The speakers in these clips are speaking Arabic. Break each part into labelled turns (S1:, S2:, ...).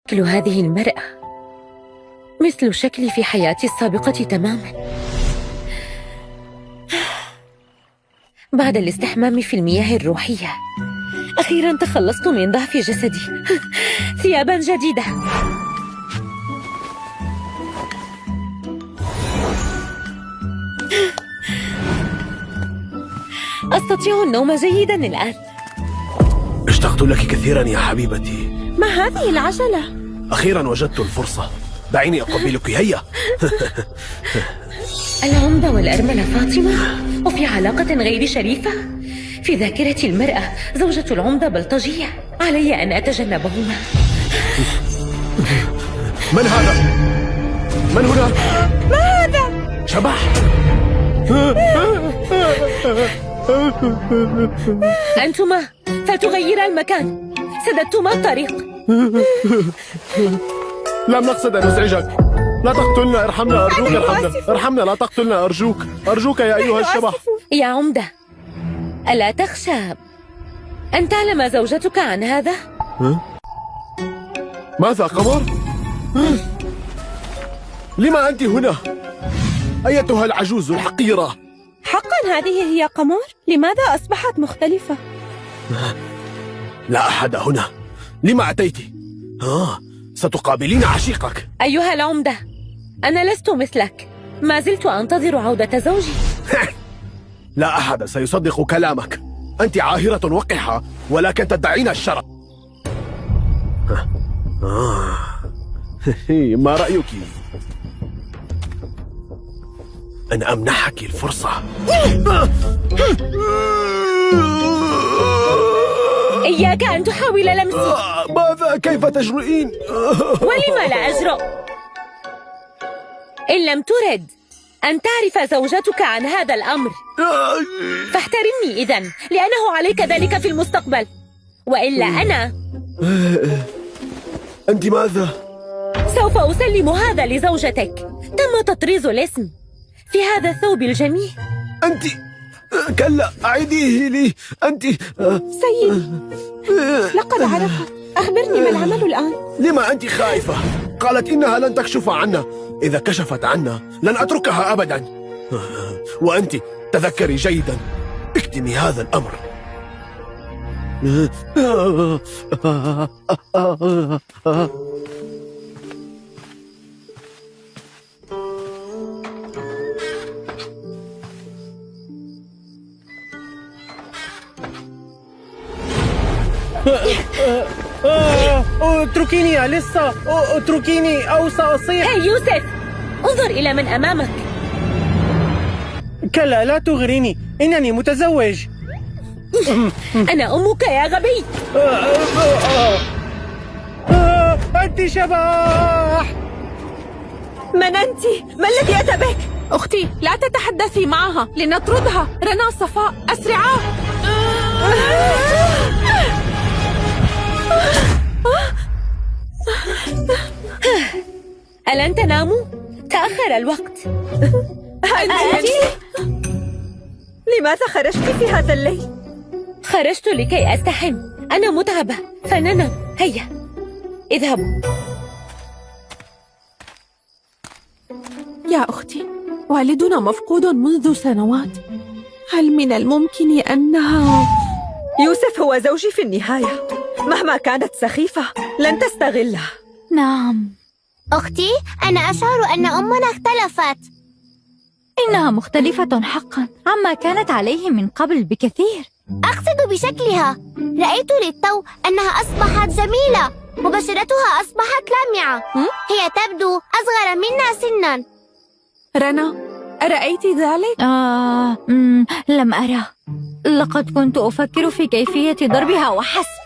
S1: شكل هذه المرأة مثل شكلي في حياتي السابقة تماما. بعد الاستحمام في المياه الروحية أخيرا تخلصت من ضعف جسدي. ثيابا جديدة. أستطيع النوم جيدا الآن.
S2: اشتقت لك كثيرا يا حبيبتي.
S1: ما هذه العجلة؟
S2: أخيرا وجدت الفرصة، دعيني أقبلك. هيا.
S1: العمدة والأرملة فاطمة، وفي علاقة غير شريفة. في ذاكرة المرأة زوجة العمدة بلطجية، علي أن أتجنبهما.
S2: من هذا؟ من هنا؟
S1: ما هذا؟
S2: شبح.
S1: أنتما فتغيرا المكان، سددتما الطريق.
S2: لم نقصد أن نزعجك. لا تقتلنا، ارحمنا أرجوك، ارحمنا، لا تقتلنا أرجوك يا أيها الشبح.
S1: يا عمدة، ألا تخشى أن تعلم زوجتك عن هذا؟
S2: ماذا قمر؟ لما أنت هنا أيتها العجوز الحقيرة؟
S3: حقا هذه هي قمر؟ لماذا أصبحت مختلفة؟
S2: لا أحد هنا. لما أتيت؟ ستقابلين عشيقك.
S1: أيها العمدة، أنا لست مثلك، ما زلت أنتظر عودة زوجي.
S2: لا أحد سيصدق كلامك. أنت عاهرة وقحة، ولكن تدعين الشرف. ما رأيك أن أمنحك الفرصة؟
S1: إياك أن تحاول لمسي.
S2: ماذا؟ كيف تجرؤين؟
S1: ولم لا أجرؤ؟ إن لم ترد أن تعرف زوجتك عن هذا الأمر فاحترمني إذن، لأنه عليك ذلك في المستقبل، وإلا أنا
S2: أنت ماذا؟
S1: سوف أسلم هذا لزوجتك. تم تطريز الاسم في هذا الثوب الجميل.
S2: أنت كلا، أعيديه لي. أنت
S3: سيدي، لقد عرفت. أخبرني ما العمل الآن؟
S2: لما أنت خائفة؟ قالت إنها لن تكشف عنا. إذا كشفت عنا لن أتركها أبدا. وأنت تذكري جيدا، اكتمي هذا الأمر.
S4: اتركيني يا لسه، اتركيني أو سأصيح.
S1: هاي يوسف، انظر إلى من أمامك.
S4: كلا، لا تغريني، إنني متزوج.
S1: أنا أمك يا غبي.
S4: أنت شبح.
S3: من أنت؟ ما الذي أتى بك؟ أختي، لا تتحدثي معها، لنطردها. رنا، صفاء، أسرعا.
S1: ألن تناموا؟ تأخر الوقت.
S3: أنت؟ لماذا خرجت في هذا الليل؟
S1: خرجت لكي أستحم، أنا متعبة فننم. هيا اذهبوا.
S3: يا أختي، والدنا مفقود منذ سنوات. هل من الممكن أنها... يوسف هو زوجي في النهاية. مهما كانت سخيفة لن تستغله.
S5: نعم
S6: أختي، أنا أشعر أن أمنا اختلفت.
S5: إنها مختلفة حقا عما كانت عليه من قبل بكثير.
S6: أقصد بشكلها. رأيت للتو أنها أصبحت جميلة، وبشرتها أصبحت لامعة. هي تبدو أصغر منا سنا.
S3: رنا، أرأيت ذلك؟
S5: لم أرى. لقد كنت أفكر في كيفية ضربها وحسب.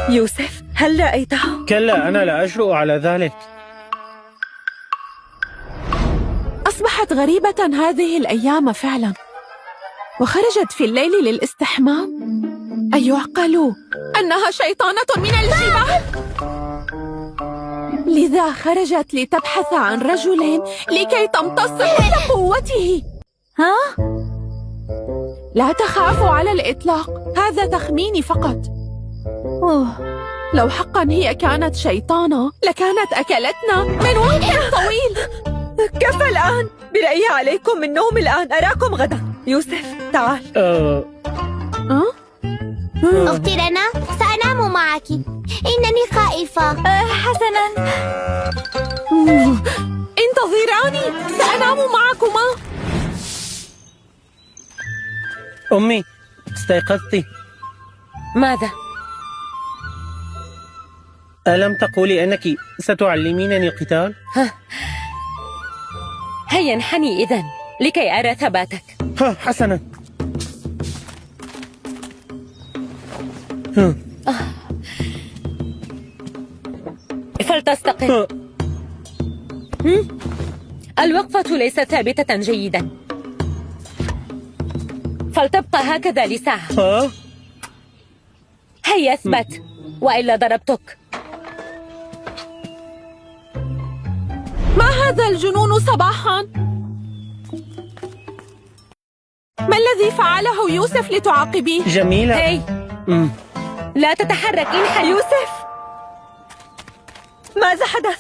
S3: يوسف، هل رأيتها؟
S4: كلا، أنا لا أجرؤ على ذلك.
S3: أصبحت غريبة هذه الأيام فعلا، وخرجت في الليل للاستحمام. أيعقل أنها شيطانة من الجبال؟ لذا خرجت لتبحث عن رجل لكي تمتص كل قوته.
S5: ها؟
S3: لا تخافوا على الإطلاق، هذا تخميني فقط. لو حقا هي كانت شيطانة لكانت أكلتنا من وقت طويل. كفى الآن، برأيي عليكم من نوم الآن، أراكم غدا. يوسف تعال.
S6: أختي رنا، سأنام معك، إنني خائفة.
S5: حسناً.
S3: انتظراني، سأنام معكما.
S4: أمي، استيقظتِ؟
S1: ماذا؟
S4: ألم تقولي أنك ستعلمينني القتال؟
S1: هيا انحني إذن لكي أرى ثباتك.
S4: حسنا.
S1: فلتستقر. الوقفة ليست ثابتة جيدا، فلتبقى هكذا لساعة. هيا اثبت وإلا ضربتك.
S3: ما هذا الجنون صباحا؟ ما الذي فعله يوسف لتعاقبيه؟
S4: جميلة.
S1: هي لا تتحرك، انحني.
S3: يوسف، ماذا حدث؟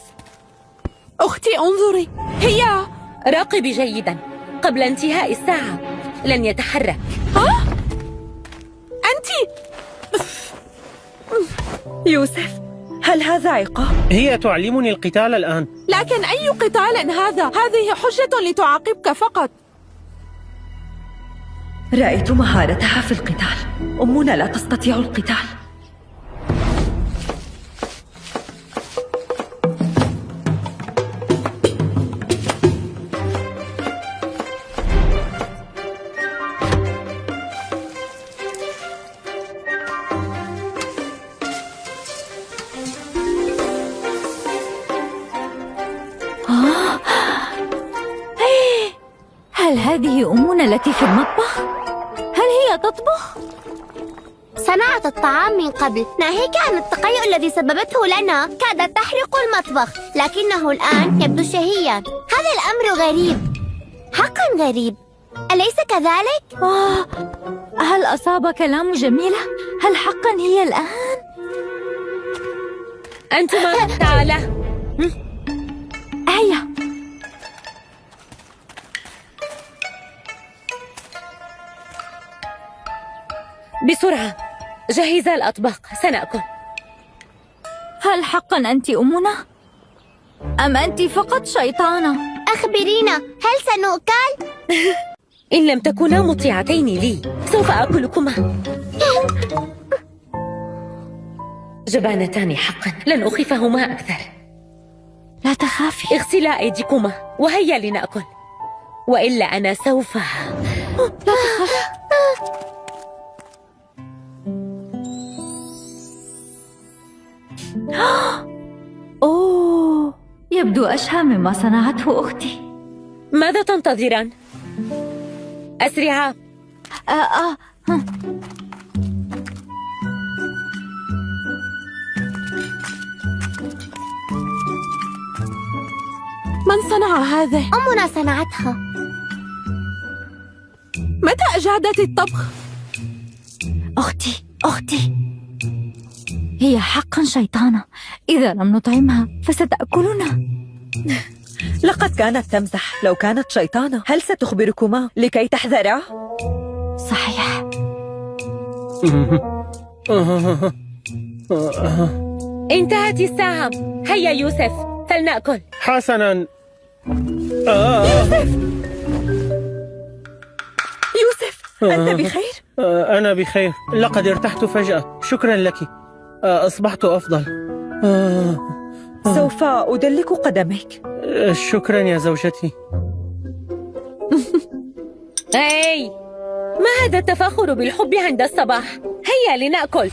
S3: أختي انظري، هي.
S1: راقبي جيدا، قبل انتهاء الساعة لن يتحرك.
S3: أنت يوسف، هل هذا عقاب؟
S4: هي تعلمني القتال الآن.
S3: لكن أي قتال هذا؟ هذه حجة لتعاقبك فقط. رأيت مهارتها في القتال. أمنا لا تستطيع القتال.
S5: هل هذه أمنا التي في المطبخ؟ هل هي تطبخ؟
S6: صنعت الطعام من قبل، ناهيك عن التقيؤ الذي سببته لنا. كادت تحرق المطبخ، لكنه الآن يبدو شهيا. هذا الأمر غريب، حقا غريب، أليس كذلك؟
S5: هل أصاب كلام جميلة؟ هل حقا هي الآن؟
S1: أنتما تعالا.
S5: هيا.
S1: بسرعة، جهزا الأطباق، سنأكل.
S5: هل حقا أنت أمنا؟ أم أنت فقط شيطانة؟
S6: أخبرينا، هل سنؤكل؟
S1: إن لم تكونا مطيعتين لي سوف آكلكما. جبانتان حقا، لن أخيفهما أكثر.
S5: لا تخافي.
S1: اغسلا أيديكما وهيا لنأكل، وإلا أنا سوف.
S5: لا تخافي. أوه، يبدو أشهى مما صنعته أختي.
S1: ماذا تنتظران؟ أسرعا.
S3: من صنع هذا؟
S6: أمنا صنعتها.
S3: متى أجادت الطبخ؟
S5: أختي، هي حقا شيطانة. إذا لم نطعمها فستأكلنا.
S3: لقد كانت تمزح. لو كانت شيطانة هل ستخبركما لكي تحذرا؟
S5: صحيح.
S1: انتهت الساعة، هيا يوسف فلنأكل.
S4: حسنا.
S3: يوسف، أنت بخير؟
S4: أنا بخير، لقد ارتحت فجأة. شكرا لك، أصبحت أفضل.
S3: سوف أدلك قدميك.
S4: شكرا يا زوجتي.
S1: ما هذا التفاخر بالحب عند الصباح؟ هيا لنأكل.